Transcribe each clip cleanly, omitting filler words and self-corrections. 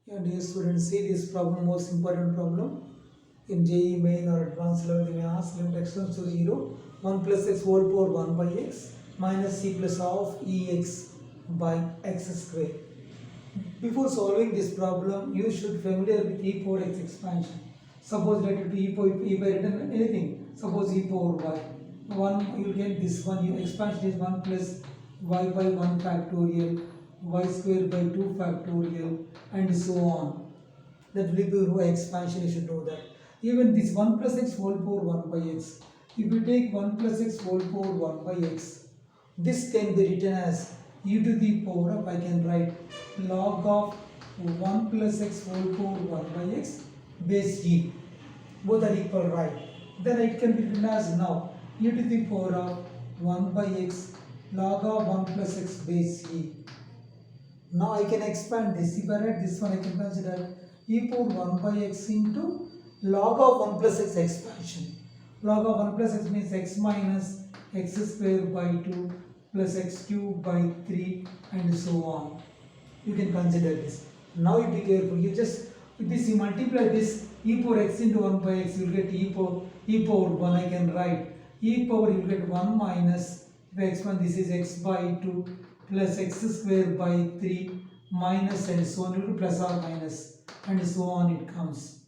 Yeah, dear students, see this problem, most important problem. In JEE main or advanced level, they may ask limit x tends to 0, 1 plus x whole power 1 by x minus c plus half ex by x square. Before solving this problem, you should familiar with e power x expansion. Suppose let it be e by written anything. Suppose e power y. 1, you get this one. Your expansion is 1 plus y by 1 factorial, y square by 2 factorial, and so on. That will be by expansion, you should know that. Even this 1 plus x whole power 1 by x. If you take 1 plus x whole power 1 by x, this can be written as e to the power of, I can write log of 1 plus x whole power 1 by x base e. Both are equal, right? Then it can be written as now e to the power of 1 by x log of 1 plus x base e. Now I can expand this. If I write this one, I can consider e power 1 by x into log of 1 plus x expansion. Log of 1 plus x means x minus x square by 2 plus x cube by 3 and so on. You can consider this. Now you be careful. You just, with this you multiply this e power x into 1 by x, you will get e power 1. I can write e power, you will get 1 minus, if I expand this is x by 2 plus x square by 3 minus and so on, plus or minus and so on it comes.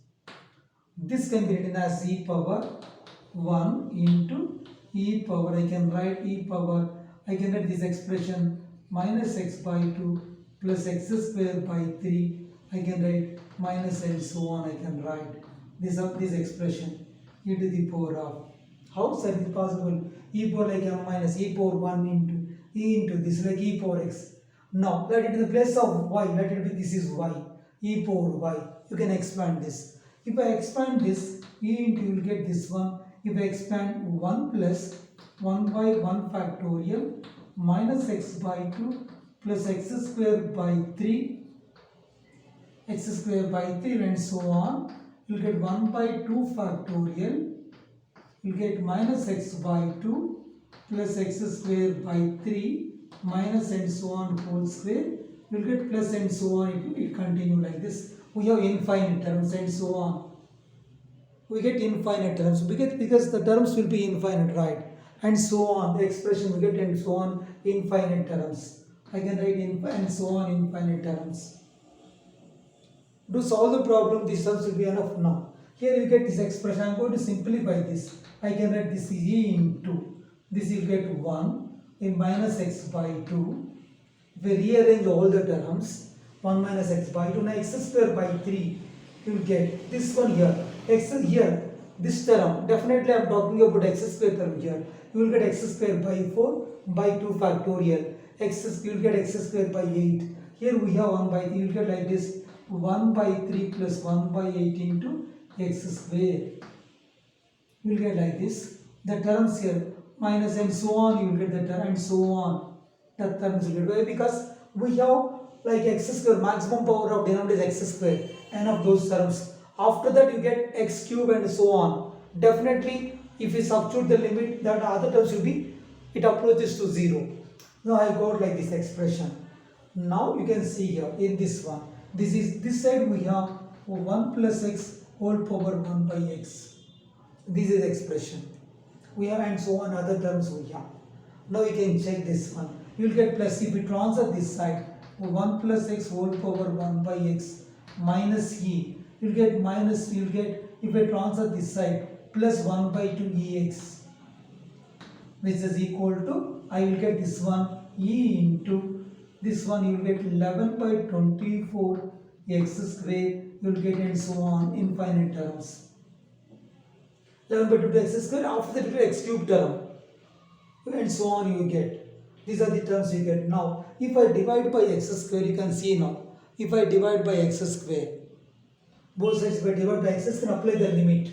This can be written as e power 1 into e power, I can write e power, I can write this expression minus x by 2 plus x square by 3, I can write minus and so on, I can write this expression e to the power of. How is it possible? E power like m minus e power 1 into e into this like e power x. Now let it in the place of y, let it be this is y, e power y. You can expand this. If I expand this, e into you will get this one. If I expand 1 plus 1 by 1 factorial minus x by 2 plus x square by 3, x square by 3 and so on, you will get 1 by 2 factorial, you will get minus x by 2 plus x square by 3 minus and so on whole square, you will get plus and so on, it continue like this. We have infinite terms and so on. We get infinite terms because the terms will be infinite, right? And so on, the expression we get and so on, infinite terms. I can write and so on, infinite terms. To solve the problem, these terms will be enough now. Here you get this expression. I am going to simplify this. I can write this e into, this you get 1 in minus x by 2. If we rearrange all the terms, 1 minus x by 2, now x square by 3, you will get this one here. X here, this term, definitely I am talking about x square term here. You will get x square by 4 by 2 factorial. You will get x square by 8. Here we have 1 by 3, you will get like this 1 by 3 plus 1 by 8 into x square. You will get like this. The terms here minus and so on, you will get the term and so on. The terms will get, because we have like x square, maximum power of denominator is x square, and of those terms. After that you get x cube and so on. Definitely if you substitute the limit, that other terms will be, it approaches to 0. Now I got like this expression. Now you can see here in this one, this side we have 1 plus x whole power 1 by x. This is expression. We have and so on other terms we have. Now you can check this one. You will get plus, if you transfer this side, 1 plus x whole power 1 by x minus e. You will get minus, you will get, if I transfer this side, plus 1 by 2 ex, which is equal to, I will get this one e into this one, you will get 11 by 24 x square, you will get and so on, infinite terms. 11 by 2 x square, after that x cube term and so on you get. These are the terms you get. Now if I divide by x square, you can see now, if I divide by x square, both sides, if I divide by x square, apply the limit.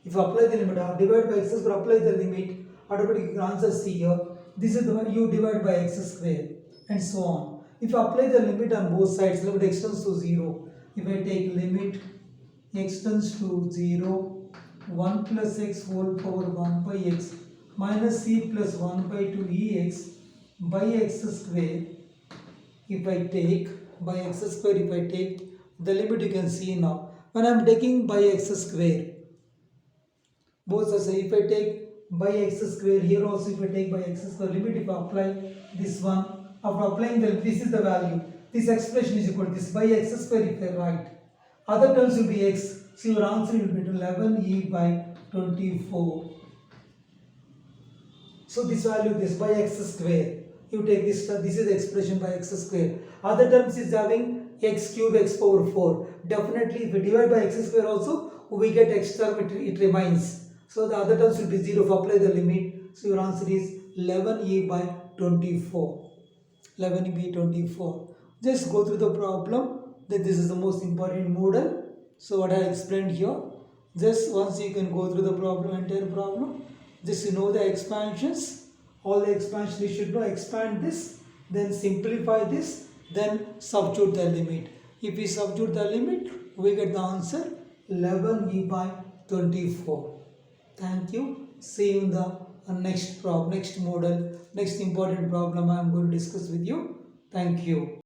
If you apply the limit, divide by x square, apply the limit, automatically you can answer C here. This is the one you divide by x square and so on. If you apply the limit on both sides, limit extends to 0. If I take limit extends to 0, 1 plus x whole power 1 by x minus c plus 1 by 2 ex by x square, if I take by x square, if I take The limit you can see now. When I am taking by x square, both sides, if I take by x square, here also if I take by x square, limit if I apply this one, after applying this is the value, this expression is equal to this by x square if I write, other terms will be x, so your answer will be 11e by 24. So this value, this by x square, you take this is the expression by x square, other terms is having x cube x power 4, definitely if we divide by x square also we get x term, it remains. So the other terms will be 0 if apply the limit. So your answer is 11e by 24. 11e by 24. Just go through the problem. That this is the most important model. So what I explained here. Just once you can go through the problem, entire problem. Just you know the expansions. All the expansions you should know. Expand this. Then simplify this. Then substitute the limit. If we substitute the limit, we get the answer 11e by 24. Thank you. See you in the next model, next important problem I am going to discuss with you. Thank you.